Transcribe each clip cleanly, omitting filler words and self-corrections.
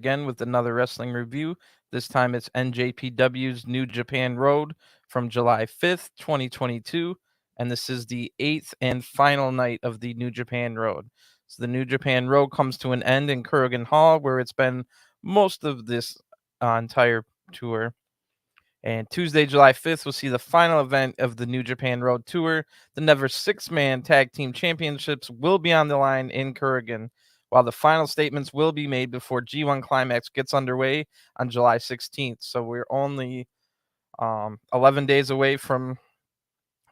again with another wrestling review. This time it's NJPW's New Japan Road from July 5th, 2022. And this is the eighth and final night of the New Japan Road. So the New Japan Road comes to an end in Korakuen Hall, where it's been most of this entire tour. And Tuesday, July 5th, we'll see the final event of the New Japan Road Tour. The Never Six-Man Tag Team Championships will be on the line in Korakuen, while the final statements will be made before G1 Climax gets underway on July 16th. So we're only 11 days away from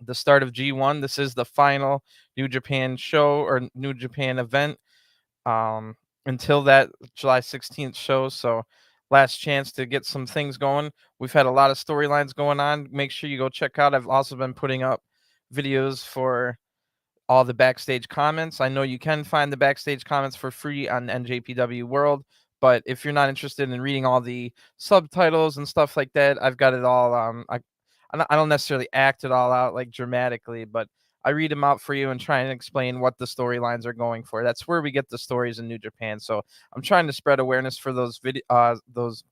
the start of G1. This is the final New Japan show or New Japan event until that July 16th show. So last chance to get some things going. We've had a lot of storylines going on. Make sure you go check out. I've also been putting up videos for all the backstage comments. I know you can find the backstage comments for free on NJPW World, but if you're not interested in reading all the subtitles and stuff like that, I've got it all. I don't necessarily act it all out like dramatically, but I read them out for you and try and explain what the storylines are going for. That's where we get the stories in New Japan. So I'm trying to spread awareness for those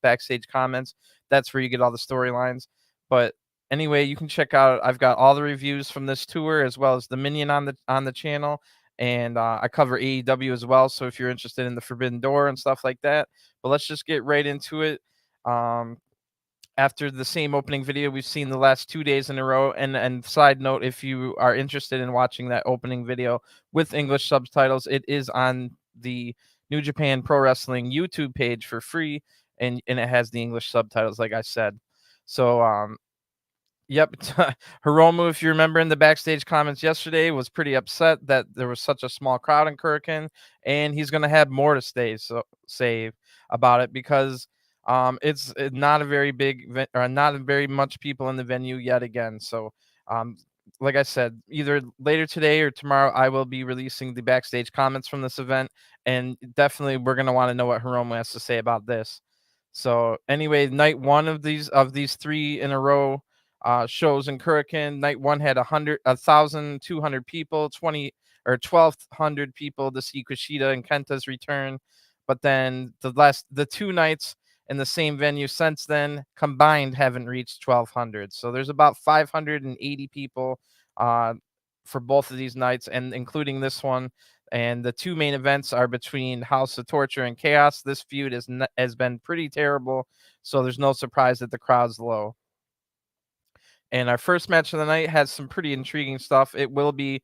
backstage comments. That's where you get all the storylines. But anyway, you can check out. I've got all the reviews from this tour as well as the Minion on the channel, and I cover AEW as well. So if you're interested in the Forbidden Door and stuff like that, but let's just get right into it. After the same opening video we've seen the last 2 days in a row. And side note, if you are interested in watching that opening video with English subtitles, it is on the New Japan Pro Wrestling YouTube page for free, and it has the English subtitles, like I said. So yep. Hiromu, if you remember in the backstage comments yesterday, was pretty upset that there was such a small crowd in Korakuen, and he's going to have more to say about it because it's not a very big or not very much people in the venue yet again. So, like I said, either later today or tomorrow, I will be releasing the backstage comments from this event, and definitely we're going to want to know what Hiromu has to say about this. So anyway, night one of these three in a row shows in Korakuen. Night one had 1,200 people, 1,200 people to see Kushida and Kenta's return. But then the two nights in the same venue since then combined haven't reached 1,200. So there's about 580 people for both of these nights, and including this one. And the two main events are between House of Torture and Chaos. This feud has been pretty terrible, so there's no surprise that the crowd's low. And our first match of the night has some pretty intriguing stuff. It will be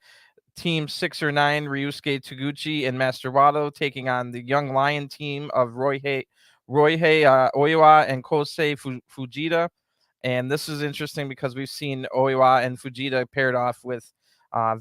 Team 6 or 9, Ryusuke Taguchi and Master Wato, taking on the Young Lion team of Ryohei, Oiwa, and Kosei Fujita. And this is interesting because we've seen Oiwa and Fujita paired off with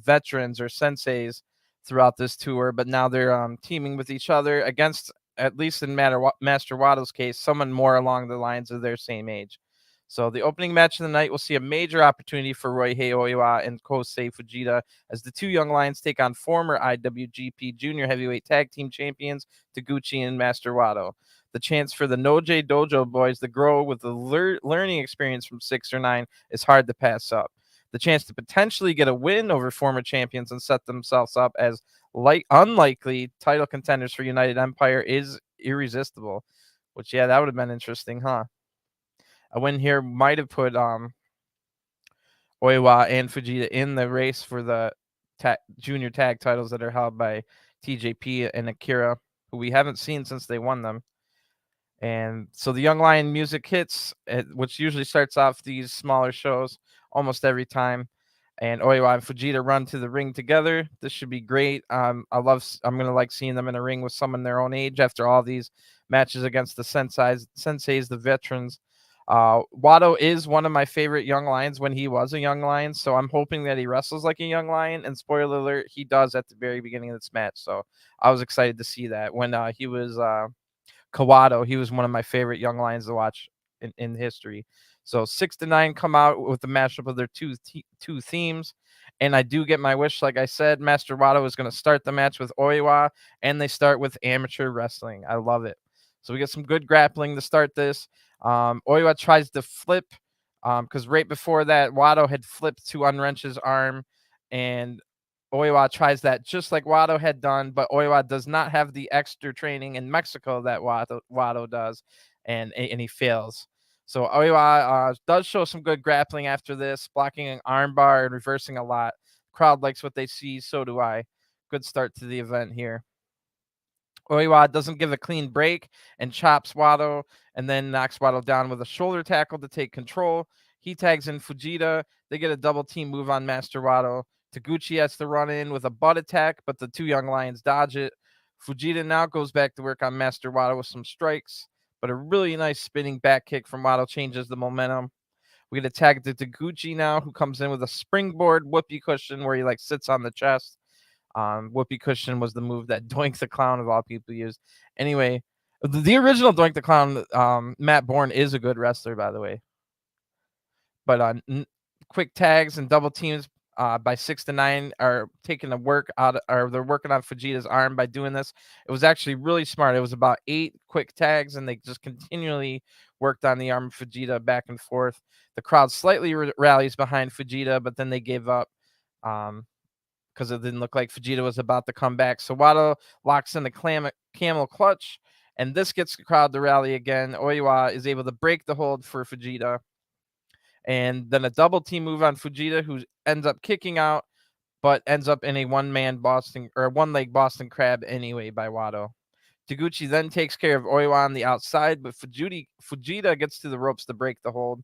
veterans or senseis throughout this tour, but now they're teaming with each other against, at least in Master Wato's case, someone more along the lines of their same age. So the opening match of the night will see a major opportunity for Ryohei Oiwa and Kosei Fujita as the two young lions take on former IWGP Junior Heavyweight Tag Team Champions Taguchi and Master Wato. The chance for the Noje Dojo boys to grow with the learning experience from 6 or 9 is hard to pass up. The chance to potentially get a win over former champions and set themselves up as unlikely title contenders for United Empire is irresistible. Which, yeah, that would have been interesting, huh? A win here might have put Oiwa and Fujita in the race for the junior tag titles that are held by TJP and Akira, who we haven't seen since they won them. And so the Young Lion music hits, which usually starts off these smaller shows almost every time. And Oiwa and Fujita run to the ring together. This should be great. I'm gonna like seeing them in a ring with someone their own age after all these matches against the senseis, the veterans. Wato is one of my favorite young lions when he was a young lion, so I'm hoping that he wrestles like a young lion. And spoiler alert, he does at the very beginning of this match. So I was excited to see that. When he was Kawato, he was one of my favorite young lions to watch in history. So 6 to 9 come out with the mashup of their two themes. And I do get my wish. Like I said, Master Wato is going to start the match with Oiwa, and they start with amateur wrestling. I love it. So we get some good grappling to start this. Oiwa tries to flip because right before that, Wato had flipped to unwrench his arm, and Oiwa tries that just like Wato had done, but Oiwa does not have the extra training in Mexico that Wato does, and he fails. So Oiwa does show some good grappling after this, blocking an armbar and reversing a lot. Crowd likes what they see, so do I. Good start to the event here. Oiwa doesn't give a clean break and chops Wato, and then knocks Wato down with a shoulder tackle to take control. He tags in Fujita. They get a double team move on Master Wato. Taguchi has to run in with a butt attack, but the two young lions dodge it. Fujita now goes back to work on Master Wato with some strikes, but a really nice spinning back kick from Wato changes the momentum. We get a tag to Taguchi now, who comes in with a springboard whoopee cushion where he like sits on the chest. Whoopee cushion was the move that Doink the Clown of all people used. Anyway, the original Doink the Clown, Matt Bourne, is a good wrestler, by the way. But quick tags and double teams by 6 to 9 are taking the work out, or they're working on Fujita's arm by doing this. It was actually really smart. It was about 8 quick tags, and they just continually worked on the arm of Fujita back and forth. The crowd slightly rallies behind Fujita, but then they gave up. Because it didn't look like Fujita was about to come back. So Wato locks in the camel clutch, and this gets the crowd to rally again. Oiwa is able to break the hold for Fujita. And then a double team move on Fujita, who ends up kicking out, but ends up in a one-leg Boston Crab anyway by Wato. Taguchi then takes care of Oiwa on the outside, but Fujita gets to the ropes to break the hold.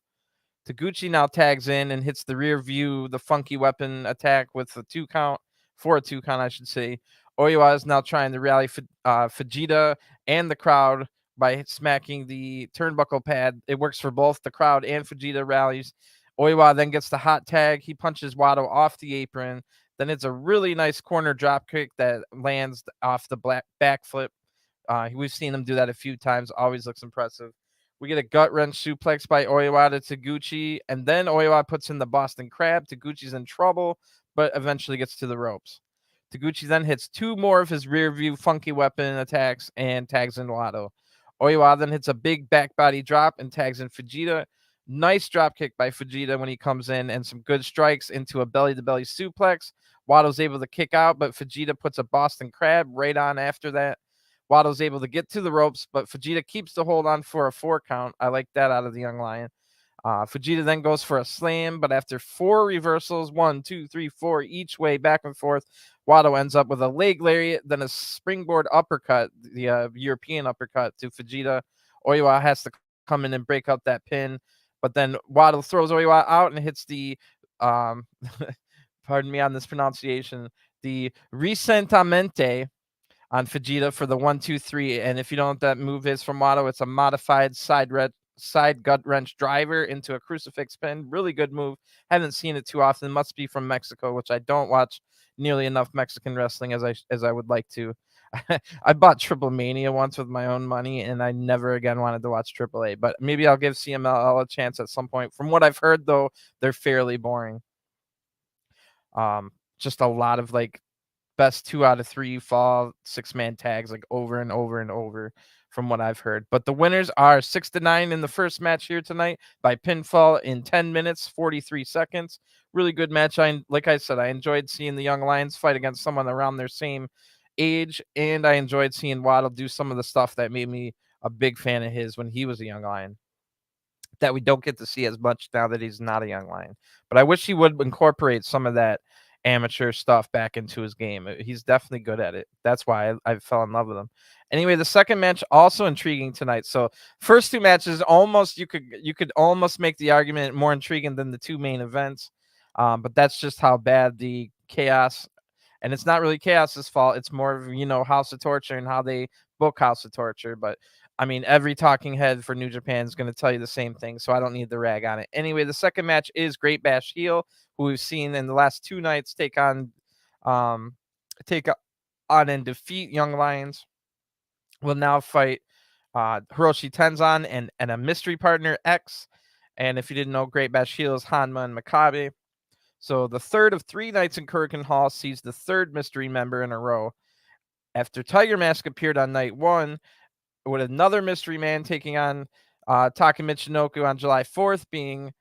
Taguchi now tags in and hits the rear view, the funky weapon attack with a 2 count, for a 2 count, I should say. Oiwa is now trying to rally Fujita and the crowd by smacking the turnbuckle pad. It works for both the crowd and Fujita rallies. Oiwa then gets the hot tag. He punches Wato off the apron. Then it's a really nice corner drop kick that lands off the backflip. We've seen him do that a few times. Always looks impressive. We get a gut wrench suplex by Oiwa to Taguchi, and then Oiwa puts in the Boston Crab. Taguchi's in trouble, but eventually gets to the ropes. Taguchi then hits 2 more of his rear view funky weapon attacks and tags in Wato. Oiwa then hits a big back body drop and tags in Fujita. Nice drop kick by Fujita when he comes in, and some good strikes into a belly-to-belly suplex. Wato's able to kick out, but Fujita puts a Boston Crab right on after that. Wato's able to get to the ropes, but Fujita keeps the hold on for a 4 count. I like that out of the young lion. Fujita then goes for a slam, but after 4 reversals, 1, 2, 3, 4, each way, back and forth, Wato ends up with a leg lariat, then a springboard uppercut, the European uppercut to Fujita. Oiwa has to come in and break up that pin, but then Wato throws Oiwa out and hits the, pardon me on this pronunciation, the Risentamente on Fujita for the 1, 2, 3. And if you don't know what that move is from Wato, it's a modified side gut wrench driver into a crucifix pin. Really good move. Haven't seen it too often. Must be from Mexico, which I don't watch nearly enough Mexican wrestling as I would like to. I bought Triple Mania once with my own money, and I never again wanted to watch AAA. But maybe I'll give CMLL a chance at some point. From what I've heard, though, they're fairly boring. Just a lot of like best 2 out of 3 fall 6-man tags, like over and over and over, from what I've heard. But the winners are 6 to 9 in the first match here tonight by pinfall in 10 minutes 43 seconds. Really good match. Like I said, I enjoyed seeing the young lions fight against someone around their same age, and I enjoyed seeing Waddle do some of the stuff that made me a big fan of his when he was a young lion, that we don't get to see as much now that he's not a young lion. But I wish he would incorporate some of that amateur stuff back into his game. He's definitely good at it. That's why I fell in love with him. Anyway, the second match also intriguing tonight. So first 2 matches, almost you could almost make the argument more intriguing than the 2 main events. But that's just how bad the chaos, and it's not really Chaos's fault. It's more of, House of Torture and how they book House of Torture. But I mean, every talking head for New Japan is going to tell you the same thing, so I don't need to rag on it. Anyway, the second match is Great Bash Heel, who we've seen in the last 2 nights take on and defeat Young Lions. Will now fight Hiroshi Tenzan and a mystery partner, X. And if you didn't know, Great Bash Heel is Honma and Makabe. So the third of 3 nights in Korakuen Hall sees the 3rd mystery member in a row. After Tiger Mask appeared on night 1, with another mystery man taking on Taka Michinoku on July 4th being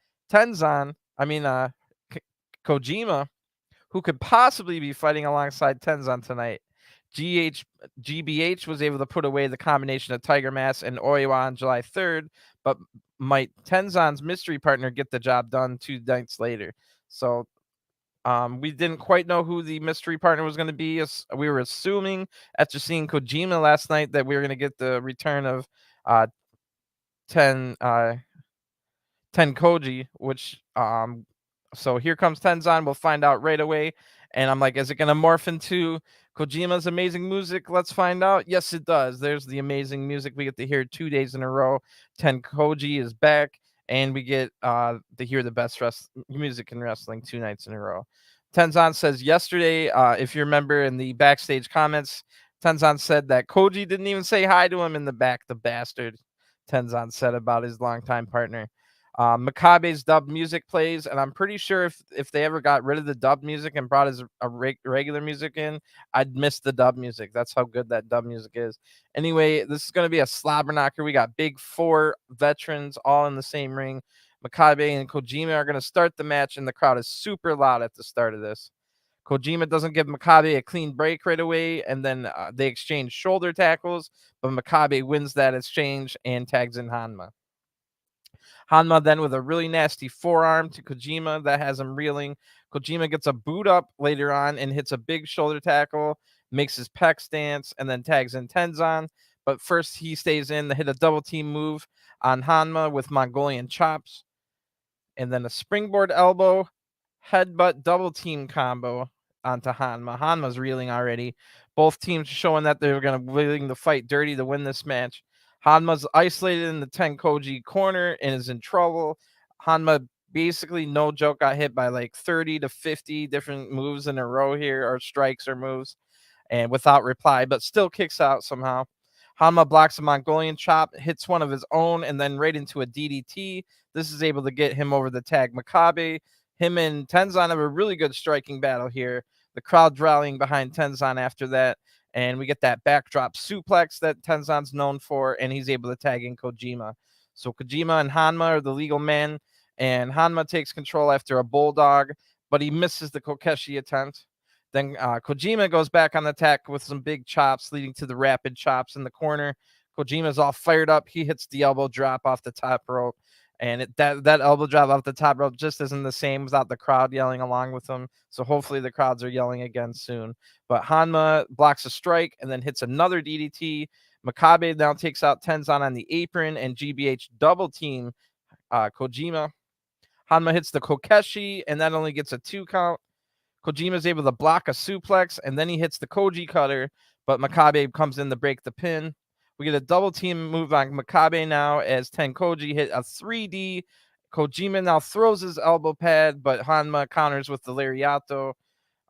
Kojima, who could possibly be fighting alongside Tenzan tonight. GBH was able to put away the combination of Tiger Mask and Oiwa on July 3rd, but might Tenzan's mystery partner get the job done 2 nights later? So we didn't quite know who the mystery partner was going to be. We were assuming after seeing Kojima last night that we were going to get the return of uh, Ten TenKoji, which so here comes Tenzan. We'll find out right away. And I'm like, is it gonna morph into Kojima's amazing music? Let's find out. Yes, it does. There's the amazing music we get to hear 2 days in a row. TenKoji is back, and we get to hear the best music in wrestling 2 nights in a row. Tenzan says yesterday, if you remember in the backstage comments, Tenzan said that Koji didn't even say hi to him in the back, the bastard. Tenzan said about his longtime partner. Makabe's dub music plays, and I'm pretty sure if they ever got rid of the dub music and brought his regular music in, I'd miss the dub music. That's how good that dub music is. Anyway, this is going to be a slobber knocker. We got big 4 veterans all in the same ring. Makabe and Kojima are going to start the match, and the crowd is super loud at the start of this. Kojima doesn't give Makabe a clean break right away, and then they exchange shoulder tackles, but Makabe wins that exchange and tags in Honma. Honma then with a really nasty forearm to Kojima that has him reeling. Kojima gets a boot up later on and hits a big shoulder tackle, makes his pec stance, and then tags in Tenzan. But first he stays in to hit a double team move on Honma with Mongolian chops. And then a springboard elbow, headbutt double team combo onto Honma. Hanma's reeling already. Both teams showing that they're willing to fight dirty to win this match. Hanma's isolated in the TenKoji corner and is in trouble. Honma basically, no joke, got hit by like 30 to 50 different moves in a row here, or strikes or moves, and without reply, but still kicks out somehow. Honma blocks a Mongolian chop, hits one of his own, and then right into a DDT. This is able to get him over the tag Makabe. Him and Tenzan have a really good striking battle here. The crowd's rallying behind Tenzan after that, and we get that backdrop suplex that Tenzan's known for, and he's able to tag in Kojima. So Kojima and Honma are the legal men, and Honma takes control after a bulldog, but he misses the Kokeshi attempt. Then Kojima goes back on the attack with some big chops, leading to the rapid chops in the corner. Kojima's all fired up. He hits the elbow drop off the top rope. And that elbow drop off the top rope just isn't the same without the crowd yelling along with him. So hopefully the crowds are yelling again soon. But Honma blocks a strike and then hits another DDT. Makabe now takes out Tenzan on the apron, and GBH double team Kojima. Honma hits the Kokeshi, and that only gets a 2 count. Kojima's able to block a suplex, and then he hits the Koji cutter, but Makabe comes in to break the pin. We get a double team move on Makabe now as TenKoji hit a 3D. Kojima now throws his elbow pad, but Honma counters with the lariato,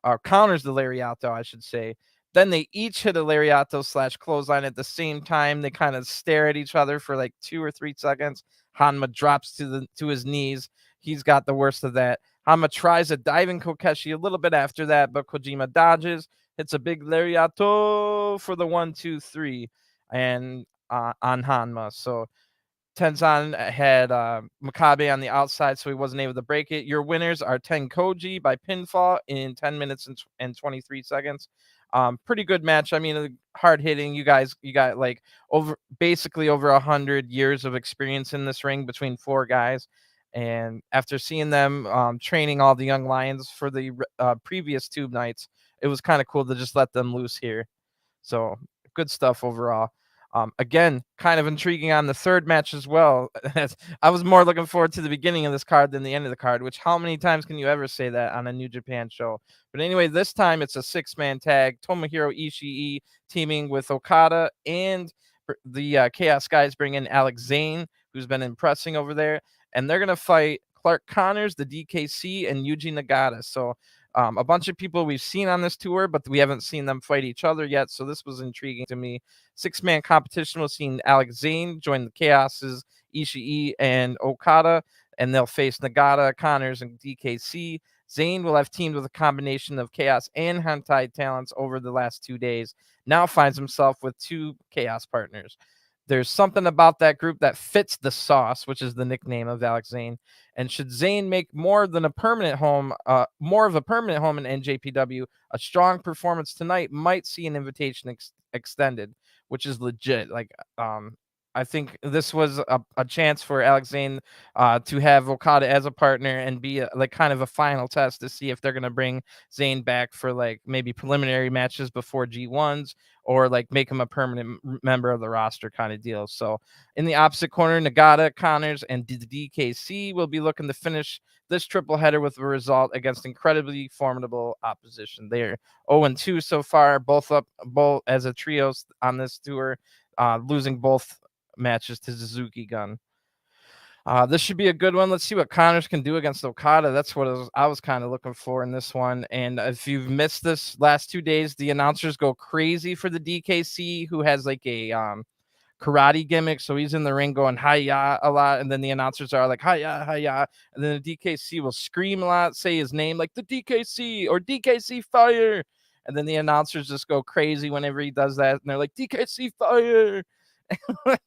or counters the lariato, I should say. Then they each hit a lariato / clothesline at the same time. They kind of stare at each other for like 2 or 3 seconds. Honma drops to his knees. He's got the worst of that. Honma tries a diving Kokeshi a little bit after that, but Kojima dodges, hits a big lariato for the 1, 2, 3, and on Honma. So Tenzan had Makabe on the outside, so he wasn't able to break it. Your winners are TenKoji by pinfall in 10 minutes and 23 seconds. Pretty good match. I mean, hard hitting. You got like basically over 100 years of experience in this ring between 4 guys. And after seeing them training all the young lions for the previous 2 nights, it was kind of cool to just let them loose here. So good stuff overall. Again, kind of intriguing on the 3rd match as well. I was more looking forward to the beginning of this card than the end of the card, which how many times can you ever say that on a New Japan show? But anyway, this time it's a 6-man tag. Tomohiro Ishii teaming with Okada, and the Chaos guys bring in Alex Zayne, who's been impressing over there. And they're going to fight Clark Connors, the DKC, and Yuji Nagata. So a bunch of people we've seen on this tour, but we haven't seen them fight each other yet. So this was intriguing to me. 6-man competition. We'll see Alex Zayne join the Chaoses, Ishii, and Okada, and they'll face Nagata, Connors, and DKC. Zayne will have teamed with a combination of Chaos and Hentai talents over the last 2 days. Now finds himself with 2 Chaos partners. There's something about that group that fits the sauce, which is the nickname of Alex Zayne. And should Zayne make more of a permanent home in NJPW, a strong performance tonight might see an invitation extended, which is legit. Like, I think this was a chance for Alex Zayne to have Okada as a partner and be like kind of a final test to see if they're going to bring Zayne back for like maybe preliminary matches before G1s, or like make him a permanent member of the roster kind of deal. So in the opposite corner, Nagata, Connors, and the DKC will be looking to finish this triple header with a result against incredibly formidable opposition. They're 0-2 so far, both as a trio on this tour, losing both matches to Suzuki-gun. This should be a good one. Let's see what Connors can do against Okada. That's what I was kind of looking for in this one. And if you've missed this last 2 days, the announcers go crazy for the DKC, who has like a karate gimmick. So he's in the ring going hi-ya a lot. And then the announcers are like hi-ya, hi-ya. And then the DKC will scream a lot, say his name like the DKC or DKC fire. And then the announcers just go crazy whenever he does that. And they're like, DKC fire.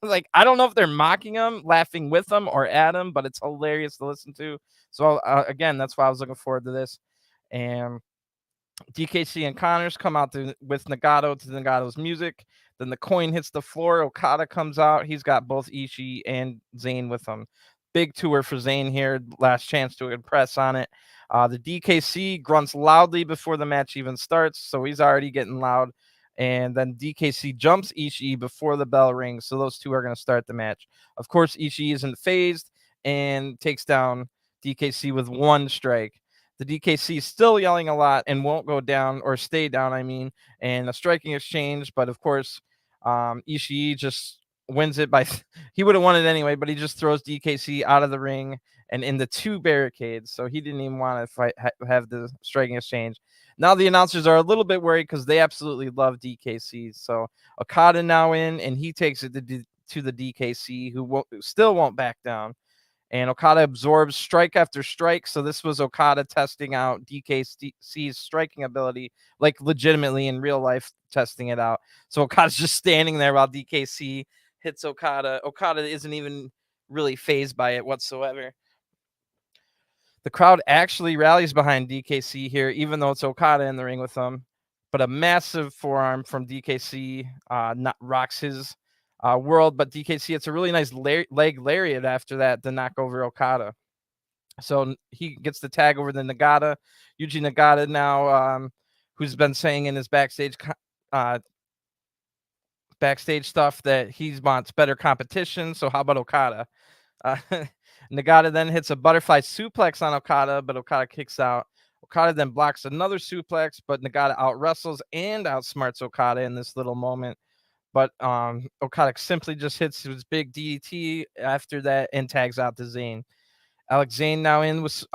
Like, I don't know if they're mocking him, laughing with him, or at him, but it's hilarious to listen to. So again, that's why I was looking forward to this. And DKC and Connors come out with Nagato to Nagato's music. Then the coin hits the floor. Okada comes out. He's got both Ishii and Zayne with him. Big tour for Zayne here. Last chance to impress on it. The DKC grunts loudly before the match even starts, so he's already getting loud. And then DKC jumps Ishii before the bell rings, so those two are going to start the match. Of course, Ishii isn't phased and takes down DKC with one strike. The DKC is still yelling a lot and won't go down, or stay down, I mean, and a striking exchange. But of course, Ishii just wins it by he would have won it anyway, but he just throws DKC out of the ring and into two barricades. So he didn't even want to fight, have the striking exchange. Now the announcers are a little bit worried because they absolutely love DKC. So Okada now in, and he takes it to the DKC, who still won't back down. And Okada absorbs strike after strike. So this was Okada testing out DKC's striking ability, like legitimately in real life testing it out. So Okada's just standing there while DKC hits Okada. Okada isn't even really phased by it whatsoever. The crowd actually rallies behind DKC here, even though it's Okada in the ring with them. But a massive forearm from DKC rocks his world. But DKC, it's a really nice leg lariat after that to knock over Okada. So he gets the tag over the Nagata. Yuji Nagata now, who's been saying in his backstage stuff that he wants better competition. So how about Okada? Nagata then hits a butterfly suplex on Okada, but Okada kicks out. Okada then blocks another suplex, but Nagata out wrestles and outsmarts Okada in this little moment. But Okada simply just hits his big DDT after that and tags out to Zayne. Alex Zayne now in with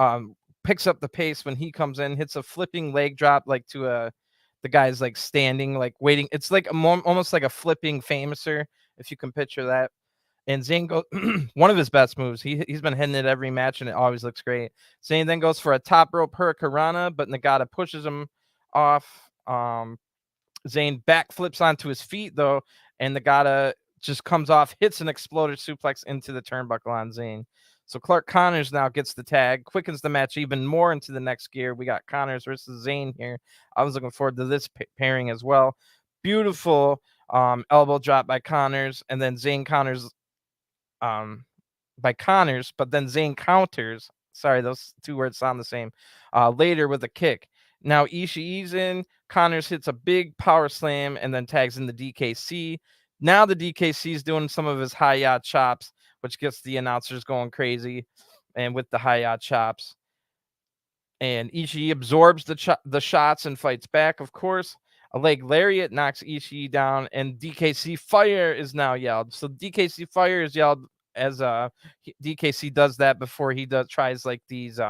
picks up the pace when he comes in, hits a flipping leg drop like to the guy's like standing, like waiting. It's like almost like a flipping famouser, if you can picture that. And Zayne goes one of his best moves. He's been hitting it every match, and it always looks great. Zayne then goes for a top rope hurricanrana, but Nagata pushes him off. Zayne backflips onto his feet though, and Nagata just comes off, hits an exploder suplex into the turnbuckle on Zayne. So Clark Connors now gets the tag, quickens the match even more into the next gear. We got Connors versus Zayne here. I was looking forward to this pairing as well. Beautiful elbow drop by Connors, and then Zayne counters by Connors, but then Zayne counters. Sorry, those two words sound the same. Later with a kick. Now Ishii's in. Connors hits a big power slam and then tags in the DKC. Now the DKC is doing some of his hi-ya chops, which gets the announcers going crazy, and with the hi-ya chops. And Ishii absorbs the shots and fights back, of course. A leg lariat knocks Ishii down, and DKC fire is now yelled. So DKC fire is yelled as DKC does that before he tries like these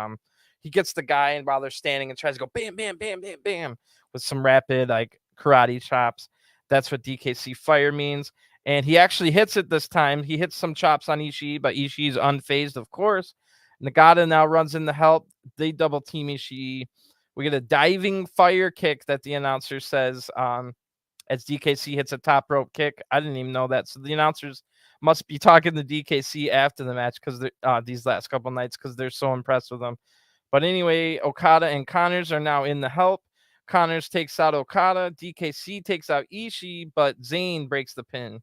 he gets the guy, and while they're standing, and tries to go bam bam bam bam bam with some rapid like karate chops. That's what DKC fire means. And he actually hits it this time. He hits some chops on Ishii, but Ishii's unfazed, of course. Nagata now runs in to help. They double team Ishii. We get a diving fire kick that the announcer says as DKC hits a top rope kick. I didn't even know that. So the announcers must be talking to DKC after the match because these last couple nights because they're so impressed with them. But anyway, Okada and Connors are now in the help. Connors takes out Okada. DKC takes out Ishii, but Zayne breaks the pin.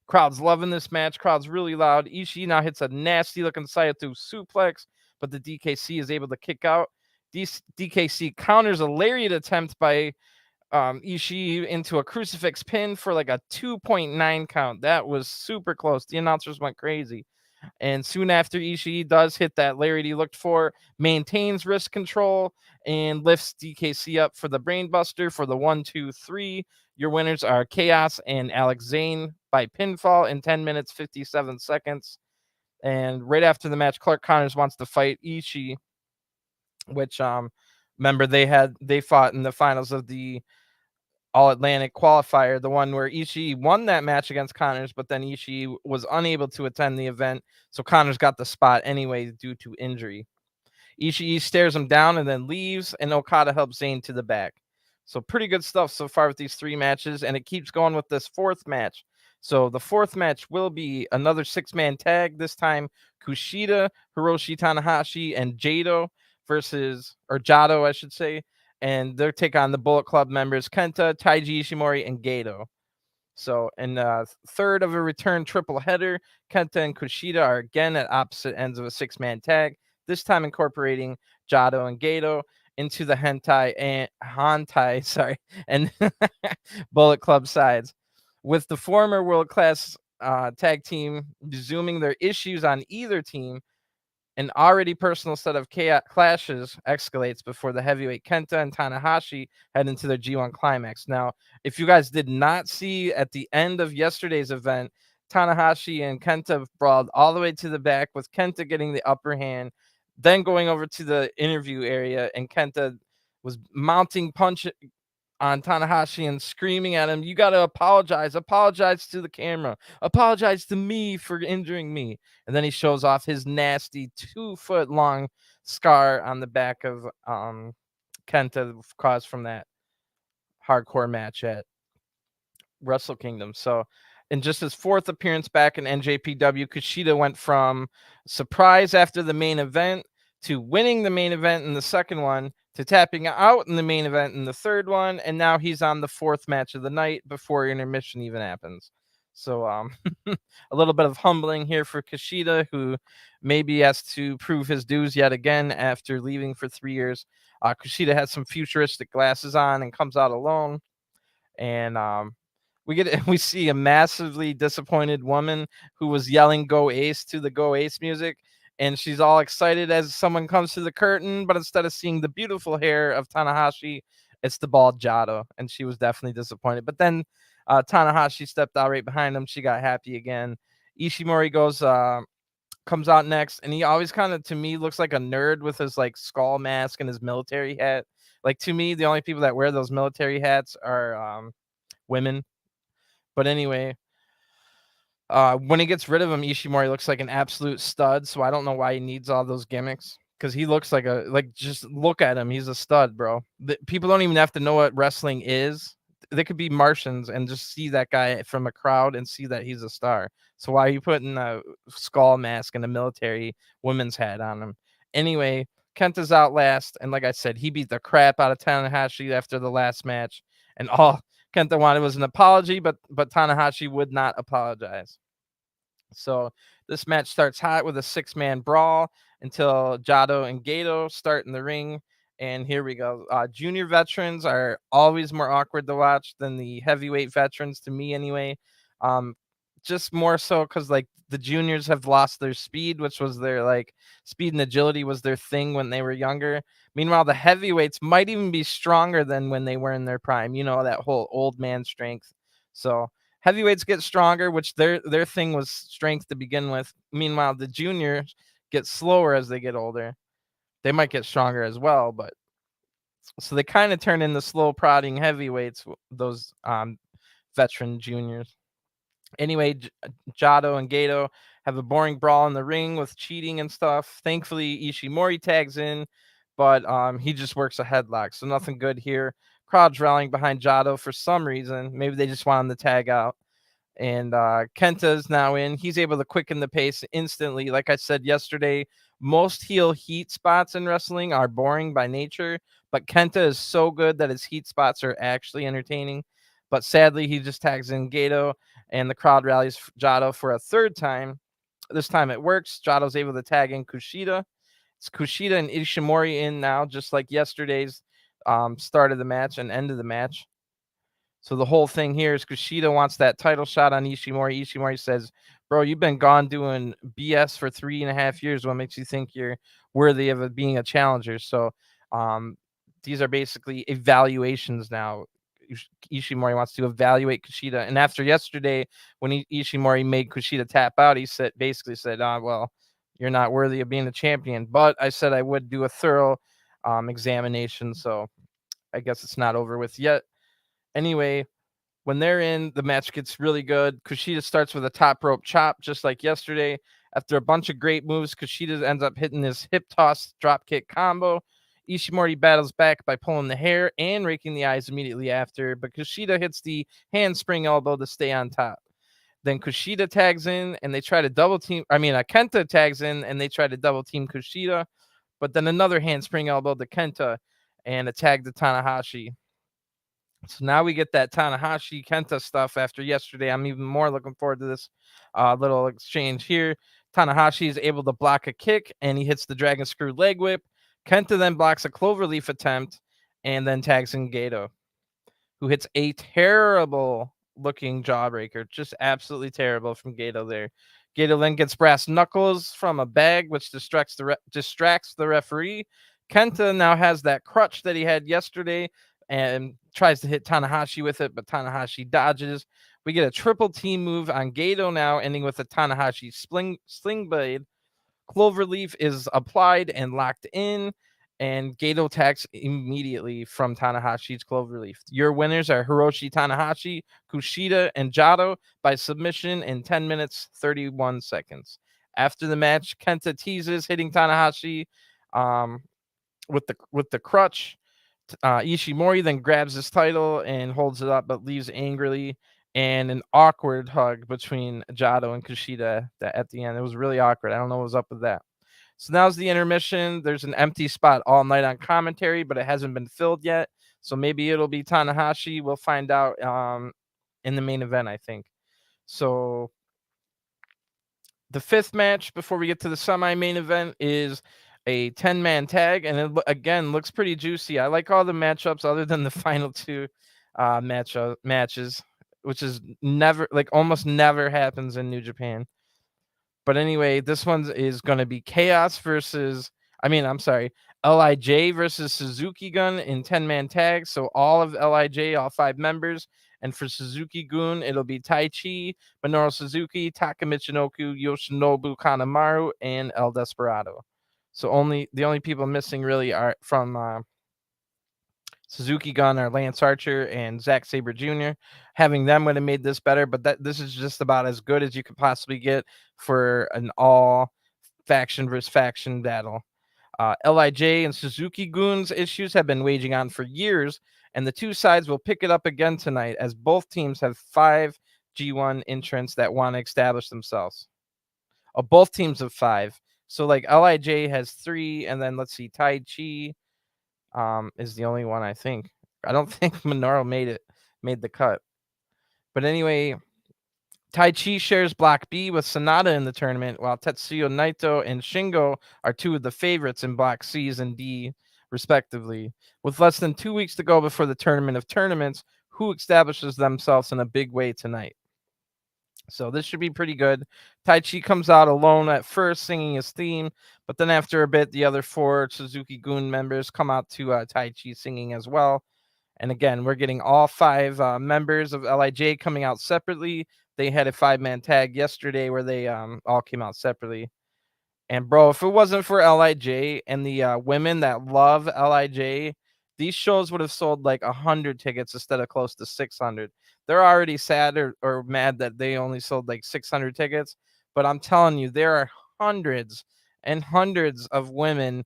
Crowd's loving this match. Crowd's really loud. Ishii now hits a nasty looking Saito suplex, but the DKC is able to kick out. DKC counters a lariat attempt by Ishii into a crucifix pin for like a 2.9 count. That was super close. The announcers went crazy. And soon after, Ishii does hit that lariat he looked for, maintains wrist control, and lifts DKC up for the brainbuster for the 1-2-3. Your winners are Chaos and Alex Zayne by pinfall in 10 minutes, 57 seconds. And right after the match, Clark Connors wants to fight Ishii, which remember they fought in the finals of the All Atlantic qualifier, the one where Ishii won that match against Connors, but then Ishii was unable to attend the event, so Connors got the spot anyway due to injury. Ishii stares him down and then leaves, and Okada helps Zayne to the back. So pretty good stuff so far with these 3 matches, and it keeps going with this 4th match. So the 4th match will be another 6-man tag, this time Kushida, Hiroshi Tanahashi, and Jado Jado, I should say, and they'll take on the Bullet Club members Kenta, Taiji Ishimori, and Gato. So in third of a return triple header, Kenta and Kushida are again at opposite ends of a 6-man tag, this time incorporating Jado and Gato into the Hantai and Bullet Club sides. With the former world-class tag team resuming their issues on either team, an already personal set of clashes escalates before the heavyweight Kenta and Tanahashi head into their G1 Climax. Now, if you guys did not see at the end of yesterday's event, Tanahashi and Kenta brawled all the way to the back, with Kenta getting the upper hand, then going over to the interview area, and Kenta was mounting punch on Tanahashi and screaming at him, "You got to apologize to the camera, apologize to me for injuring me." And then he shows off his nasty 2-foot long scar on the back of Kenta caused from that hardcore match at Wrestle Kingdom. So in just his 4th appearance back in NJPW, Kushida went from surprise after the main event to winning the main event in the second one to tapping out in the main event in the third one, and now he's on the 4th match of the night before intermission even happens. So a little bit of humbling here for Kushida, who maybe has to prove his dues yet again after leaving for 3 years. Kushida has some futuristic glasses on and comes out alone, and we see a massively disappointed woman who was yelling "Go Ace" to the "Go Ace" music, and she's all excited as someone comes to the curtain, but instead of seeing the beautiful hair of Tanahashi, it's the bald Jado, and she was definitely disappointed. But then Tanahashi stepped out right behind him. She got happy again. Ishimori comes out next, and he always kind of, to me, looks like a nerd with his like skull mask and his military hat. Like, to me, the only people that wear those military hats are women. But anyway, when he gets rid of him, Ishimori looks like an absolute stud. So I don't know why he needs all those gimmicks, because he looks like just look at him. He's a stud, bro. People don't even have to know what wrestling is. They could be Martians and just see that guy from a crowd and see that he's a star. So why are you putting a skull mask and a military women's hat on him? Anyway, Kenta's out last, and like I said, he beat the crap out of Tanahashi after the last match, and all Kenta wanted was an apology, but Tanahashi would not apologize. So this match starts hot with a 6-man brawl until Jado and Gato start in the ring. And here we go. Junior veterans are always more awkward to watch than the heavyweight veterans, to me anyway. Just more so because like the juniors have lost their speed, which was their like speed and agility was their thing when they were younger. Meanwhile, the heavyweights might even be stronger than when they were in their prime. You know, that whole old man strength. So heavyweights get stronger, which their thing was strength to begin with. Meanwhile, the juniors get slower as they get older. They might get stronger as well, but so they kind of turn into slow prodding heavyweights, those veteran juniors. Anyway, Jado and Gato have a boring brawl in the ring with cheating and stuff. Thankfully, Ishimori tags in, but he just works a headlock, so nothing good here. crowd's rallying behind Jado for some reason. Maybe they just want him to tag out. And Kenta's now in. He's able to quicken the pace instantly. Like I said yesterday, most heel heat spots in wrestling are boring by nature, but Kenta is so good that his heat spots are actually entertaining. But sadly, he just tags in Jado, and the crowd rallies Jado for a third time. This time it works. Jado's able to tag in Kushida. It's Kushida and Ishimori in now, just like yesterday's start of the match and end of the match. So the whole thing here is Kushida wants that title shot on Ishimori. Ishimori says, bro, you've been gone doing BS for 3.5 years. What makes you think you're worthy of being a challenger? So these are basically evaluations now. Ishimori wants to evaluate Kushida. And after yesterday, when Ishimori made Kushida tap out, he basically said, well, you're not worthy of being a champion. But I said I would do a thorough examination. So I guess it's not over with yet. Anyway, when they're in, the match gets really good. Kushida starts with a top rope chop, just like yesterday. After a bunch of great moves, Kushida ends up hitting his hip toss drop kick combo. Ishimori battles back by pulling the hair and raking the eyes immediately after, but Kushida hits the handspring elbow to stay on top. Then Kushida tags in and they try to double team. Kenta tags in and they try to double team Kushida, but then another handspring elbow to Kenta and a tag to Tanahashi. So now we get that Tanahashi Kenta stuff after yesterday. I'm even more looking forward to this little exchange here. Tanahashi is able to block a kick and he hits the dragon screw leg whip. Kenta then blocks a cloverleaf attempt and then tags in Jado, who hits a terrible looking jawbreaker. Just absolutely terrible from Jado there. Jado then gets brass knuckles from a bag, which distracts the referee. Kenta now has that crutch that he had yesterday and tries to hit Tanahashi with it, but Tanahashi dodges. We get a triple team move on Jado now, ending with a Tanahashi sling blade. Cloverleaf is applied and locked in, and Jado attacks immediately from Tanahashi's Cloverleaf. Your winners are Hiroshi Tanahashi, Kushida, and Jado by submission in 10 minutes, 31 seconds. After the match, Kenta teases hitting Tanahashi with the crutch. Ishimori then grabs his title and holds it up, but leaves angrily. And an awkward hug between Jado and Kushida at the end. It was really awkward. I don't know what was up with that. So now's the intermission. There's an empty spot all night on commentary, but it hasn't been filled yet. So maybe it'll be Tanahashi. We'll find out in the main event, I think. So the fifth match before we get to the semi-main event is a 10-man tag, and it again looks pretty juicy. I like all the matchups other than the final two matches, which is almost never happens in New Japan. But anyway, this one is going to be Chaos LIJ versus Suzuki-gun in 10-man tag. So all of LIJ, all 5 members. And for Suzuki-gun, it'll be Taichi, Minoru Suzuki, Taka Michinoku, Yoshinobu Kanemaru, and El Desperado. So the only people missing really are from Suzuki-gun are Lance Archer and Zack Sabre Jr. Having them would have made this better, but this is just about as good as you could possibly get for an all faction versus faction battle. LIJ and Suzuki-gun's issues have been waging on for years, and the two sides will pick it up again tonight as both teams have 5 G1 entrants that want to establish themselves. Both teams have 5. So like LIJ has 3, and then let's see, Taichi is the only one, I think. I don't think Minoru made the cut. But anyway, Taichi shares Block B with Sonata in the tournament, while Tetsuya Naito and Shingo are 2 of the favorites in Block C's and D, respectively. With less than 2 weeks to go before the tournament of tournaments, who establishes themselves in a big way tonight? So this should be pretty good. Taichi comes out alone at first singing his theme, but then after a bit, the other 4 Suzuki-gun members come out to Taichi singing as well. And again, we're getting all 5 members of LIJ coming out separately. They had a 5-man tag yesterday where they all came out separately. And bro, if it wasn't for LIJ and the women that love LIJ, these shows would have sold like 100 tickets instead of close to 600. They're already sad or mad that they only sold like 600 tickets. But I'm telling you, there are hundreds and hundreds of women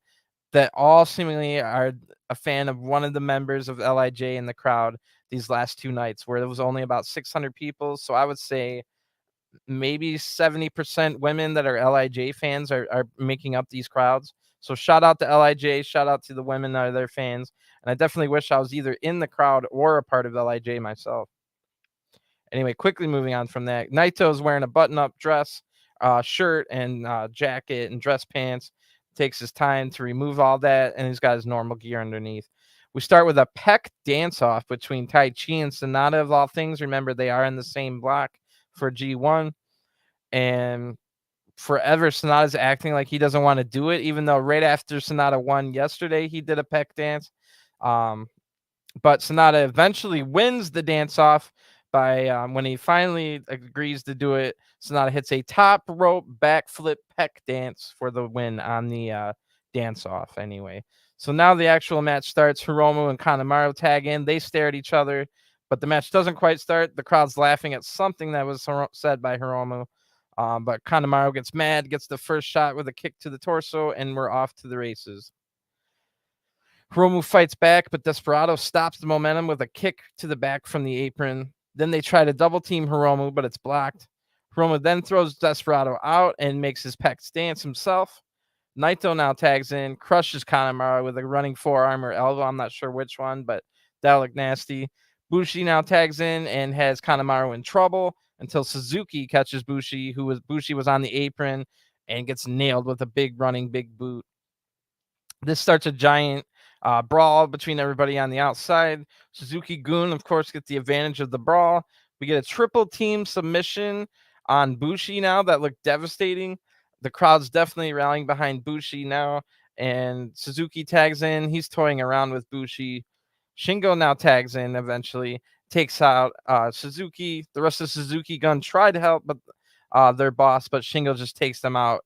that all seemingly are a fan of one of the members of LIJ in the crowd these last 2 nights, where there was only about 600 people. So I would say maybe 70% women that are LIJ fans are making up these crowds. So shout out to LIJ, shout out to the women that are their fans. And I definitely wish I was either in the crowd or a part of LIJ myself. Anyway, quickly moving on from that, Naito's wearing a button-up dress, shirt, and jacket and dress pants. Takes his time to remove all that, and he's got his normal gear underneath. We start with a peck dance-off between Taichi and Sonata, of all things. Remember, they are in the same block for G1. And forever, Sonata's acting like he doesn't want to do it, even though right after Sonata won yesterday, he did a peck dance. But Sonata eventually wins the dance-off by when he finally agrees to do it. Sonata hits a top rope backflip peck dance for the win on the dance-off anyway. So now the actual match starts. Hiromu and Kanemaru tag in. They stare at each other, but the match doesn't quite start. The crowd's laughing at something that was said by Hiromu. But Kanemaru gets mad, gets the first shot with a kick to the torso, and we're off to the races. Hiromu fights back, but Desperado stops the momentum with a kick to the back from the apron. Then they try to double team Hiromu, but it's blocked. Hiromu then throws Desperado out and makes his peck stance himself. Naito now tags in, crushes Kanemaru with a running forearm or elbow. I'm not sure which one, but that looked nasty. Bushi now tags in and has Kanemaru in trouble until Suzuki catches Bushi, Bushi was on the apron, and gets nailed with a big boot. This starts a giant brawl between everybody on the outside. Suzuki-gun, of course, gets the advantage of the brawl. We get a triple team submission on Bushi now that looked devastating. The crowd's definitely rallying behind Bushi now, and Suzuki tags in. He's toying around with Bushi. Shingo now tags in eventually, takes out Suzuki. The rest of Suzuki-gun tried to help their boss, but Shingo just takes them out.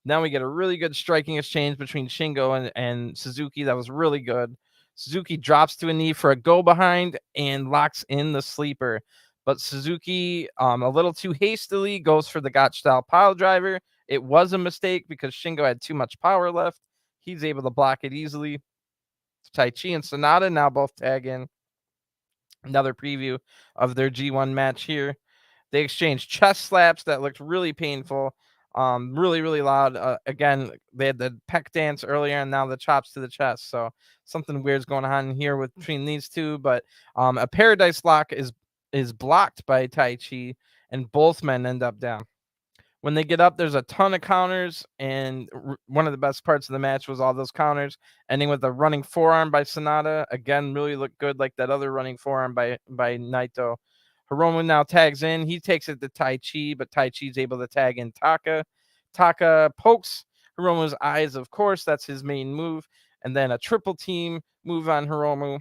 Now we get a really good striking exchange between Shingo and Suzuki. That was really good. Suzuki drops to a knee for a go behind and locks in the sleeper. But Suzuki, a little too hastily, goes for the Gotch-style pile driver. It was a mistake because Shingo had too much power left. He's able to block it easily. Taichi and Sonata now both tag in. Another preview of their G1 match here. They exchanged chest slaps that looked really painful. Really, really loud. Again, they had the peck dance earlier and now the chops to the chest. So something weird's going on here between these two. But a paradise lock is blocked by Taichi, and both men end up down. When they get up, there's a ton of counters, and one of the best parts of the match was all those counters, ending with a running forearm by Sonata. Again, really looked good, like that other running forearm by Naito. Hiromu now tags in. He takes it to Taichi, but Taichi's able to tag in Taka. Taka pokes Hiromu's eyes, of course. That's his main move. And then a triple team move on Hiromu.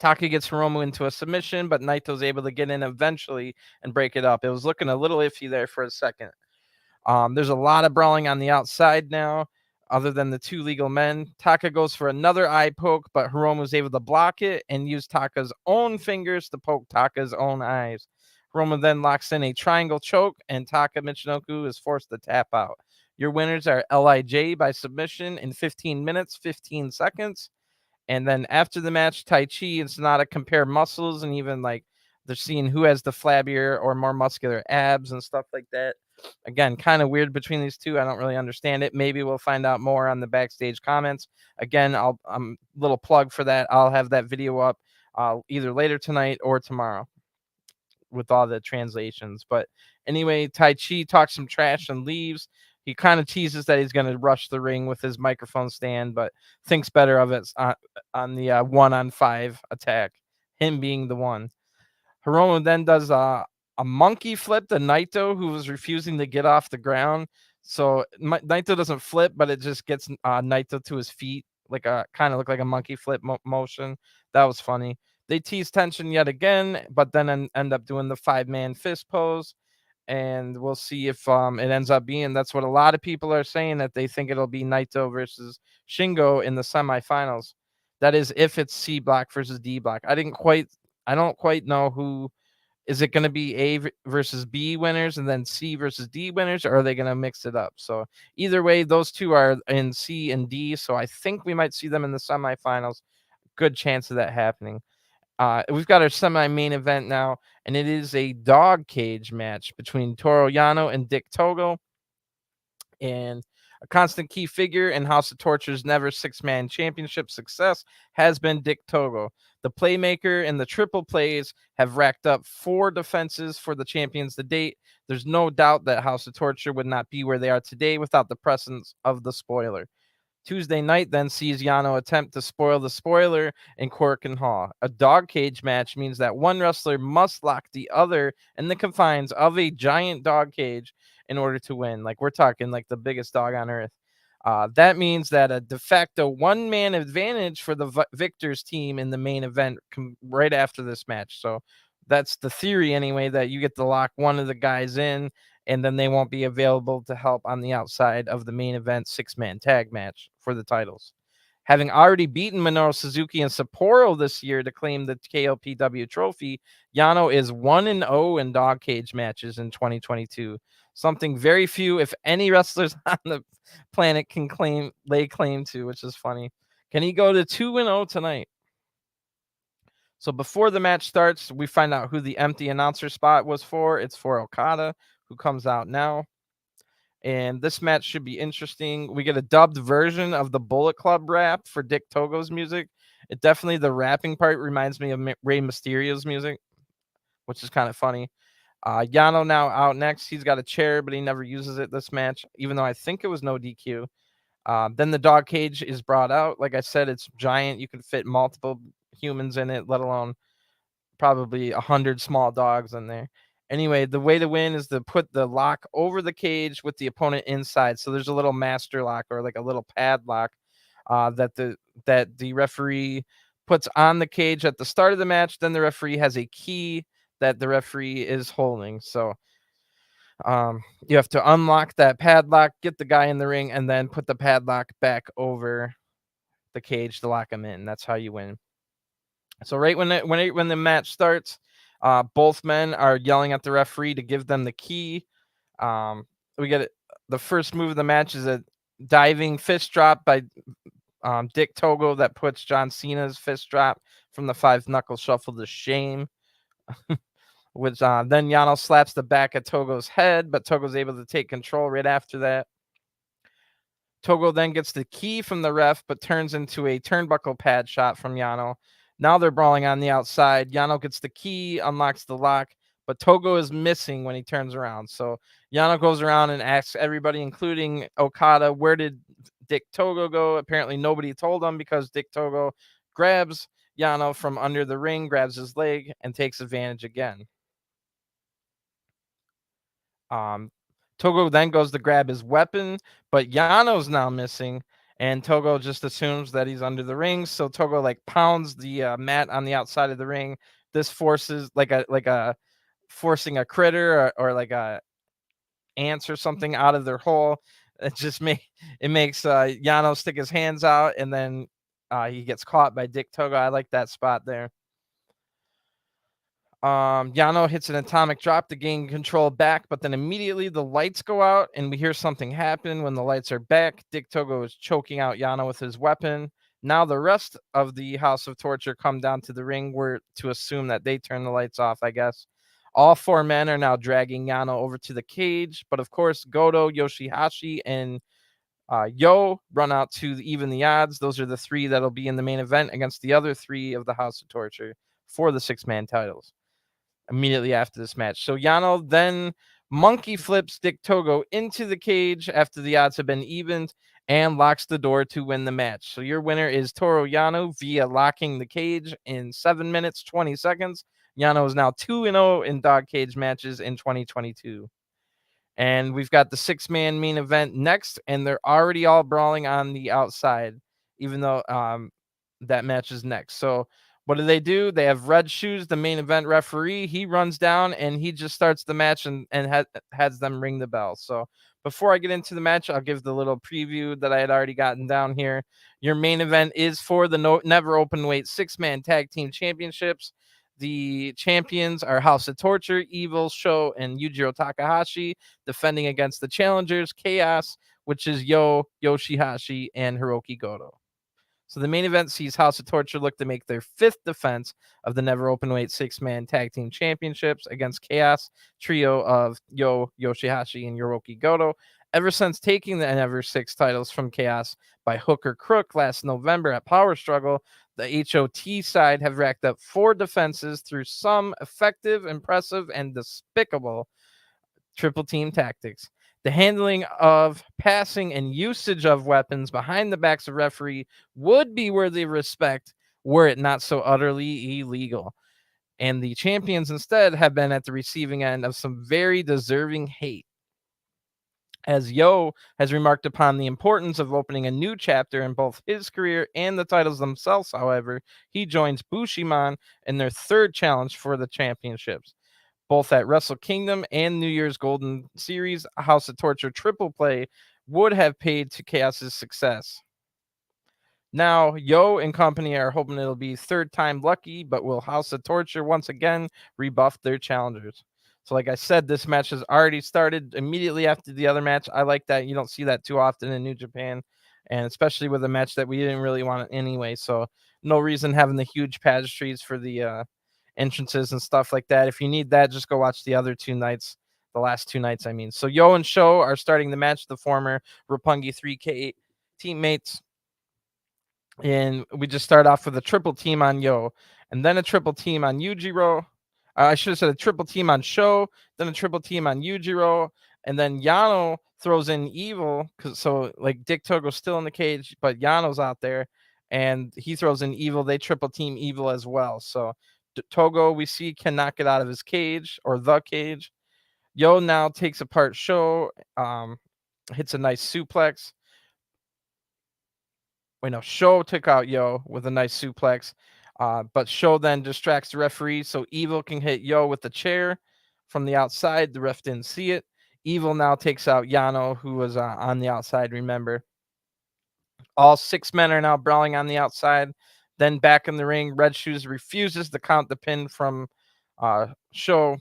Taka gets Hiromu into a submission, but Naito's able to get in eventually and break it up. It was looking a little iffy there for a second. There's a lot of brawling on the outside now, other than the two legal men. Taka goes for another eye poke, but Hiromu's able to block it and use Taka's own fingers to poke Taka's own eyes. Hiromu then locks in a triangle choke, and Taka Michinoku is forced to tap out. Your winners are LIJ by submission in 15 minutes, 15 seconds. And then after the match, Taichi and Sonata compare muscles, and even like they're seeing who has the flabbier or more muscular abs and stuff like that. Again, kind of weird between these two. I don't really understand it. Maybe we'll find out more on the backstage comments. Again, little plug for that. I'll have that video up either later tonight or tomorrow with all the translations. But anyway, Taichi talks some trash and leaves. He kind of teases that he's going to rush the ring with his microphone stand, but thinks better of it on the 1-on-5 attack, him being the one. Hiromu then does a monkey flip to Naito, who was refusing to get off the ground. So Naito doesn't flip, but it just gets Naito to his feet, like a kind of look like a monkey flip motion. That was funny. They tease tension yet again, but then end up doing the 5-man fist pose. And we'll see if it ends up being. That's what a lot of people are saying, that they think it'll be Naito versus Shingo in the semifinals. That is if it's C block versus D block. I don't quite know who is it going to be versus B winners and then C versus D winners, or are they going to mix it up? So either way, those two are in C and D. So I think we might see them in the semifinals. Good chance of that happening. We've got our semi-main event now, and it is a dog cage match between Toru Yano and Dick Togo. And a constant key figure in House of Torture's never six-man championship success has been Dick Togo. The playmaker and the triple plays have racked up 4 defenses for the champions to date. There's no doubt that House of Torture would not be where they are today without the presence of the spoiler. Tuesday night then sees Yano attempt to spoil the spoiler in Korakuen Hall. A dog cage match means that one wrestler must lock the other in the confines of a giant dog cage in order to win. Like, we're talking like the biggest dog on earth. That means that a de facto one-man advantage for the victors team in the main event right after this match. So that's the theory anyway, that you get to lock one of the guys in, and then they won't be available to help on the outside of the main event 6-man tag match for the titles. Having already beaten Minoru Suzuki and Sapporo this year to claim the KLPW trophy, Yano is 1-0 in dog cage matches in 2022. Something very few, if any, wrestlers on the planet can lay claim to, which is funny. Can he go to 2-0 tonight? So before the match starts, we find out who the empty announcer spot was for. It's for Okada, who comes out now. And this match should be interesting. We get a dubbed version of the Bullet Club rap for Dick Togo's music. It definitely, the rapping part reminds me of Rey Mysterio's music, which is kind of funny. Yano now out next. He's got a chair, but he never uses it this match, even though I think it was no DQ. Then the dog cage is brought out. Like I said, it's giant. You can fit multiple humans in it, let alone probably 100 small dogs in there. Anyway, the way to win is to put the lock over the cage with the opponent inside. So there's a little master lock, or like a little padlock, that the referee puts on the cage at the start of the match. Then the referee has a key that the referee is holding. So you have to unlock that padlock, get the guy in the ring, and then put the padlock back over the cage to lock him in. That's how you win. So right when the match starts, both men are yelling at the referee to give them the key. We get it. The first move of the match is a diving fist drop by Dick Togo that puts John Cena's fist drop from the 5-knuckle shuffle to shame. Which then Yano slaps the back of Togo's head, but Togo's able to take control right after that. Togo then gets the key from the ref, but turns into a turnbuckle pad shot from Yano. Now they're brawling on the outside. Yano gets the key, unlocks the lock, but Togo is missing when he turns around. So Yano goes around and asks everybody, including Okada, where did Dick Togo go? Apparently nobody told him, because Dick Togo grabs Yano from under the ring, grabs his leg, and takes advantage again. Togo then goes to grab his weapon, but Yano's now missing, and Togo just assumes that he's under the ring. So Togo like pounds the mat on the outside of the ring. This forces forcing a critter or like a ants or something out of their hole. It makes Yano stick his hands out, and then he gets caught by Dick Togo. I like that spot there. Yano hits an atomic drop to gain control back, but then immediately the lights go out and we hear something happen. When the lights are back, Dick Togo is choking out Yano with his weapon. Now the rest of the House of Torture come down to the ring. We're to assume that they turn the lights off, I guess. All 4 men are now dragging Yano over to the cage, but of course Goto, Yoshihashi, and Yo run out to even the odds. Those are the 3 that'll be in the main event against the other 3 of the House of Torture for the 6-man titles immediately after this match. So Yano then monkey flips Dick Togo into the cage after the odds have been evened and locks the door to win the match. So your winner is Toru Yano via locking the cage in 7 minutes, 20 seconds. Yano is now 2-0 in dog cage matches in 2022. And we've got the 6-man main event next, and they're already all brawling on the outside, even though that match is next. So what do? They have Red Shoes, the main event referee. He runs down and he just starts the match and has them ring the bell. So before I get into the match, I'll give the little preview that I had already gotten down here. Your main event is for the never open weight 6-man tag team championships. The champions are House of Torture, Evil, Sho, and Yujiro Takahashi, defending against the challengers, Chaos, which is Yoshihashi, and Hiroki Goto. So the main event sees House of Torture look to make their 5th defense of the never openweight 6-man tag team championships against Chaos trio of Yoshihashi, and Hiroki Goto. Ever since taking the Never 6 titles from Chaos by hook or crook last November at Power Struggle, the HOT side have racked up 4 defenses through some effective, impressive, and despicable triple team tactics. The handling of, passing, and usage of weapons behind the backs of referee would be worthy of respect were it not so utterly illegal. And the champions instead have been at the receiving end of some very deserving hate. As Yo has remarked upon the importance of opening a new chapter in both his career and the titles themselves, however, he joins Bushiman in their 3rd challenge for the championships. Both at Wrestle Kingdom and New Year's Golden Series, House of Torture triple play would have paid to Chaos's success. Now, Yo and company are hoping it'll be 3rd time lucky, but will House of Torture once again rebuff their challengers? So like I said, this match has already started immediately after the other match. I like that. You don't see that too often in New Japan, and especially with a match that we didn't really want anyway. So no reason having the huge pageantries for the entrances and stuff like that. If you need that, just go watch the other 2 nights, the last 2 nights, I mean. So Yo and Sho are starting the match, the former Roppongi 3K teammates. And we just start off with a triple team on Yo, and then a triple team on Yujiro. I should have said a triple team on Sho, then a triple team on Yujiro, and then Yano throws in Evil, so like Dick Togo's still in the cage, but Yano's out there, and he throws in Evil. They triple team Evil as well. So Togo, we see, cannot get out of his cage, or the cage. Yo now takes apart Sho, hits a nice suplex. Sho took out Yo with a nice suplex, but Sho then distracts the referee so Evil can hit Yo with the chair from the outside. The ref didn't see it. Evil now takes out Yano, who was on the outside, remember. All 6 men are now brawling on the outside. Then back in the ring, Red Shoes refuses to count the pin from Sho.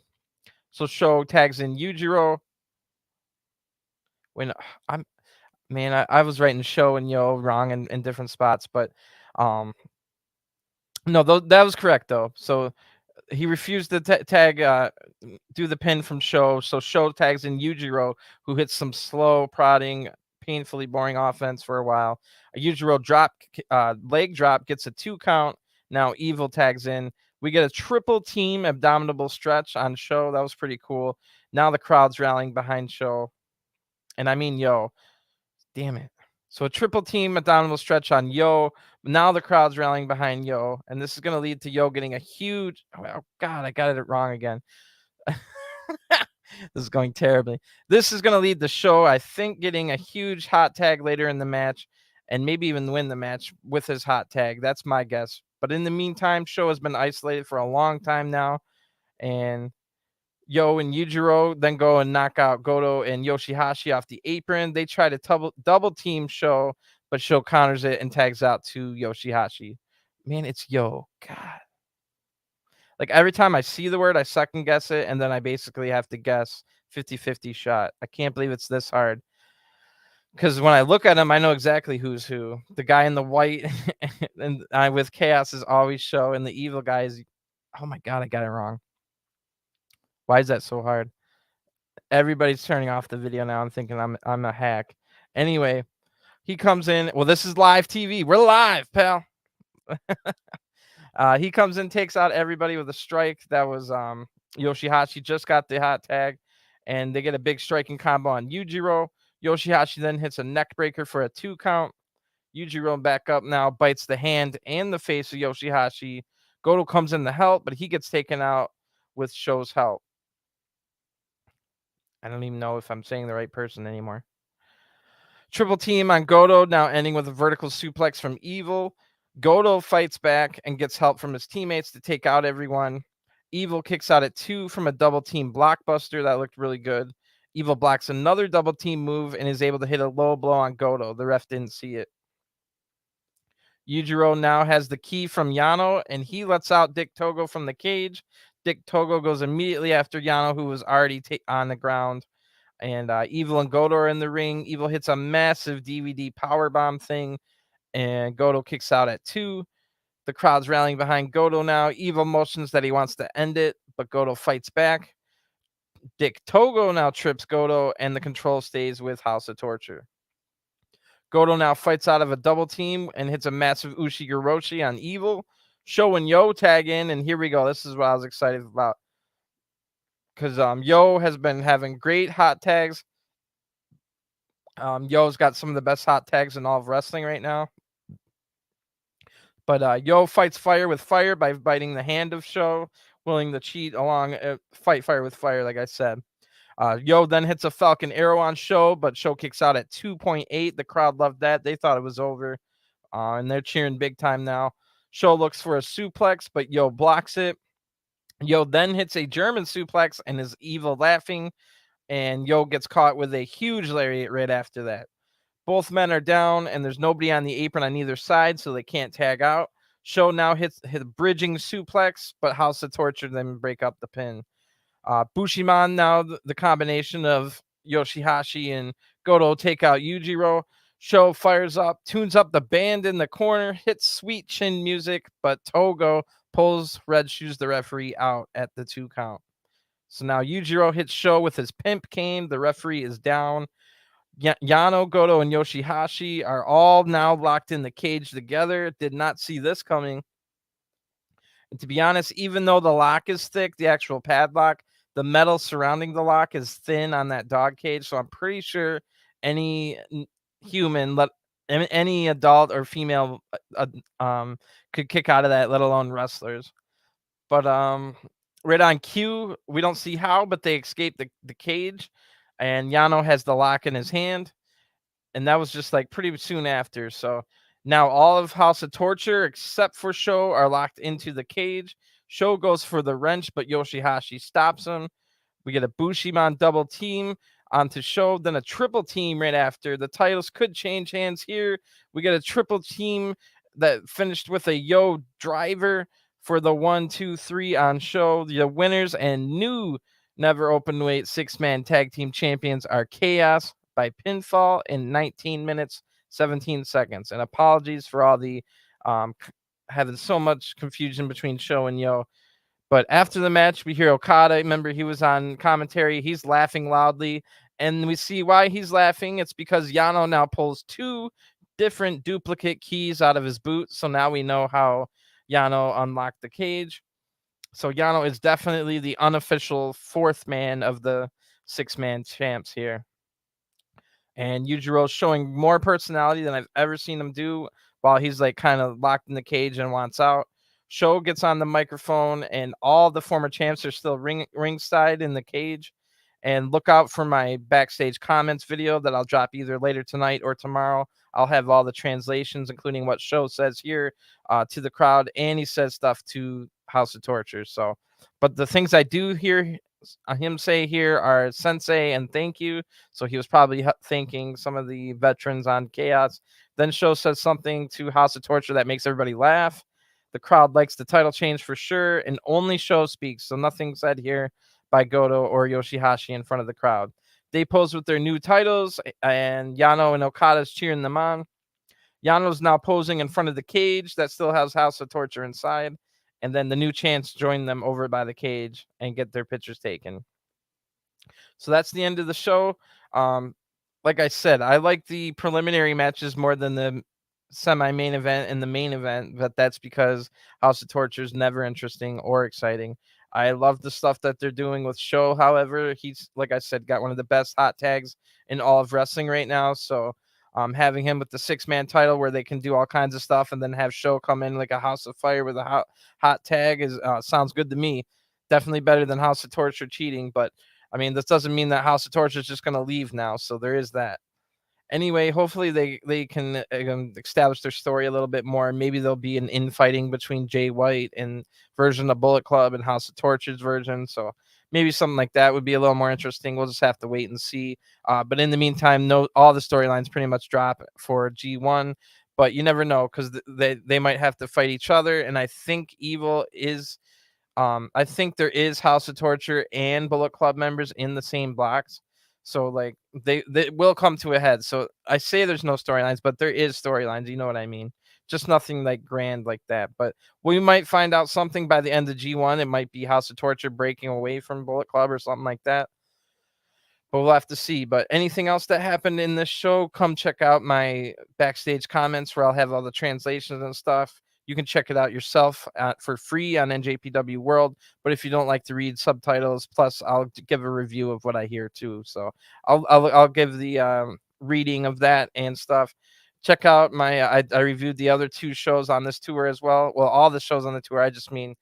So Sho tags in Yujiro. I was writing Sho and Yo wrong in different spots, but no, that was correct though. So he refused to tag, do the pin from Sho. So Sho tags in Yujiro, who hits some slow, prodding, painfully boring offense for a while. A Yujiro leg drop, gets a 2 count. Now Evil tags in. We get a triple team abdominal stretch on Sho. That was pretty cool. Now the crowd's rallying behind Sho. And I mean Yo. Damn it. So a triple team abdominal stretch on Yo. Now the crowd's rallying behind Yo. And this is going to lead to Yo getting a huge... Oh, God, I got it wrong again. This is going terribly. This is going to lead to Sho, I think, getting a huge hot tag later in the match. And maybe even win the match with his hot tag. That's my guess. But in the meantime, Sho has been isolated for a long time now. And Yo and Yujiro then go and knock out Goto and Yoshihashi off the apron. They try to double team Sho, but Sho counters it and tags out to Yoshihashi. Man, it's Yo. God. Like every time I see the word, I second guess it, and then I basically have to guess 50-50 shot. I can't believe it's this hard. Because when I look at him, I know exactly who's who. The guy in the white and with Chaos is always Sho, and the evil guy is... Oh my God, I got it wrong. Why is that so hard? Everybody's turning off the video now. I'm thinking I'm a hack. Anyway, he comes in. Well, this is live TV. We're live, pal. He comes in, takes out everybody with a strike. That was Yoshihashi just got the hot tag, and they get a big striking combo on Yujiro. Yoshihashi then hits a neck breaker for a 2 count. Yujiro back up now, bites the hand and the face of Yoshihashi. Goto comes in to help, but he gets taken out with Sho's help. I don't even know if I'm saying the right person anymore. Triple team on Goto, now ending with a vertical suplex from Evil. Goto fights back and gets help from his teammates to take out everyone. Evil kicks out at 2 from a double team blockbuster. That looked really good. Evil blocks another double team move and is able to hit a low blow on Goto. The ref didn't see it. Yujiro now has the key from Yano, and he lets out Dick Togo from the cage. Dick Togo goes immediately after Yano, who was already on the ground. And Evil and Goto are in the ring. Evil hits a massive DVD powerbomb thing, and Goto kicks out at 2. The crowd's rallying behind Goto now. Evil motions that he wants to end it, but Goto fights back. Dick Togo now trips Goto, and the control stays with House of Torture. Goto now fights out of a double team and hits a massive Ushigoroshi on Evil. Sho and Yo tag in, and here we go. This is what I was excited about, because Yo has been having great hot tags. Yo's got some of the best hot tags in all of wrestling right now. But Yo fights fire with fire by biting the hand of Sho, willing to cheat along, fight fire with fire, like I said. Yo then hits a Falcon Arrow on Sho, but Sho kicks out at 2.8. The crowd loved that. They thought it was over, and they're cheering big time now. Sho looks for a suplex, but Yo blocks it. Yo then hits a German suplex and is Evil laughing, and Yo gets caught with a huge lariat right after that. Both men are down, and there's nobody on the apron on either side, so they can't tag out. Sho now hit a bridging suplex, but House of Torture then break up the pin. Bushiman now, the combination of Yoshihashi and Goto take out Yujiro. Sho fires up, tunes up the band in the corner, hits sweet chin music, but Togo pulls Red Shoes, the referee, out at the 2 count. So now Yujiro hits Sho with his pimp cane. The referee is down. Yano, Goto, and Yoshihashi are all now locked in the cage together. Did not see this coming. And to be honest, even though the lock is thick, the actual padlock, the metal surrounding the lock is thin on that dog cage. So I'm pretty sure any human, any adult or female, could kick out of that, let alone wrestlers. But right on cue, we don't see how, but they escape the cage, and Yano has the lock in his hand, and that was just like pretty soon after. So now all of House of Torture, except for Sho, are locked into the cage. Sho goes for the wrench, but Yoshihashi stops him. We get a Bushiman double team onto Sho, then a triple team right after. The titles could change hands here. We get a triple team that finished with a Yo driver for the 1, 2, 3 on Sho. The winners and new never open weight 6-man tag team champions are Chaos by pinfall in 19 minutes 17 seconds. And apologies for all the having so much confusion between Sho and Yo. But after the match, we hear Okada. Remember, he was on commentary. He's laughing loudly, and we see why he's laughing. It's because Yano now pulls 2 different duplicate keys out of his boot. So now we know how Yano unlocked the cage. So Yano is definitely the unofficial 4th man of the 6-man champs here. And Yujiro's showing more personality than I've ever seen him do while he's like kind of locked in the cage and wants out. Sho gets on the microphone, and all the former champs are still ringside in the cage. And look out for my backstage comments video that I'll drop either later tonight or tomorrow. I'll have all the translations, including what Sho says here to the crowd, and he says stuff to House of Torture. So, but the things I do hear him say here are sensei and thank you. So he was probably thanking some of the veterans on Chaos. Then Sho says something to House of Torture that makes everybody laugh. The crowd likes the title change for sure, and only Sho speaks, so nothing said here by Goto or Yoshihashi in front of the crowd. They pose with their new titles, and Yano and Okada's cheering them on. Yano's now posing in front of the cage that still has House of Torture inside, and then the new champs join them over by the cage and get their pictures taken. So that's the end of the show. Like I said, I like the preliminary matches more than the semi-main event and the main event, but that's because House of Torture is never interesting or exciting. I love the stuff that they're doing with Sho. However, he's, like I said, got one of the best hot tags in all of wrestling right now. So having him with the 6-man title where they can do all kinds of stuff and then have Sho come in like a House of Fire with a hot tag is sounds good to me. Definitely better than House of Torture cheating, but I mean, this doesn't mean that House of Torture is just going to leave now. So there is that. Anyway, hopefully they can establish their story a little bit more. Maybe there'll be an infighting between Jay White and version of Bullet Club and House of Torture's version. So maybe something like that would be a little more interesting. We'll just have to wait and see. But in the meantime, all the storylines pretty much drop for G1. but you never know because they might have to fight each other. And I think Evil is, I think there is House of Torture and Bullet Club members in the same blocks. So like they will come to a head. So I say there's no storylines, but there is storylines. You know what I mean? Just nothing like grand like that. But we might find out something by the end of G1. It might be House of Torture breaking away from Bullet Club or something like that. But we'll have to see. But anything else that happened in this show, come check out my backstage comments where I'll have all the translations and stuff. You can check it out yourself for free on NJPW World. But if you don't like to read subtitles, plus I'll give a review of what I hear too. So I'll give the reading of that and stuff. Check out my I reviewed the other 2 shows on this tour as well. Well, all the shows on the tour. I just mean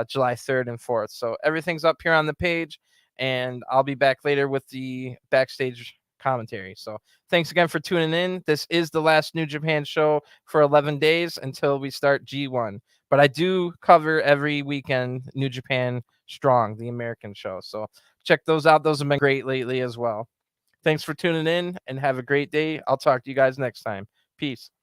July 3rd and 4th. So everything's up here on the page. And I'll be back later with the backstage commentary. So thanks again for tuning in. This is the last New Japan show for 11 days until we start G1. But I do cover every weekend New Japan Strong, the American show. So check those out. Those have been great lately as well. Thanks for tuning in and have a great day. I'll talk to you guys next time. Peace.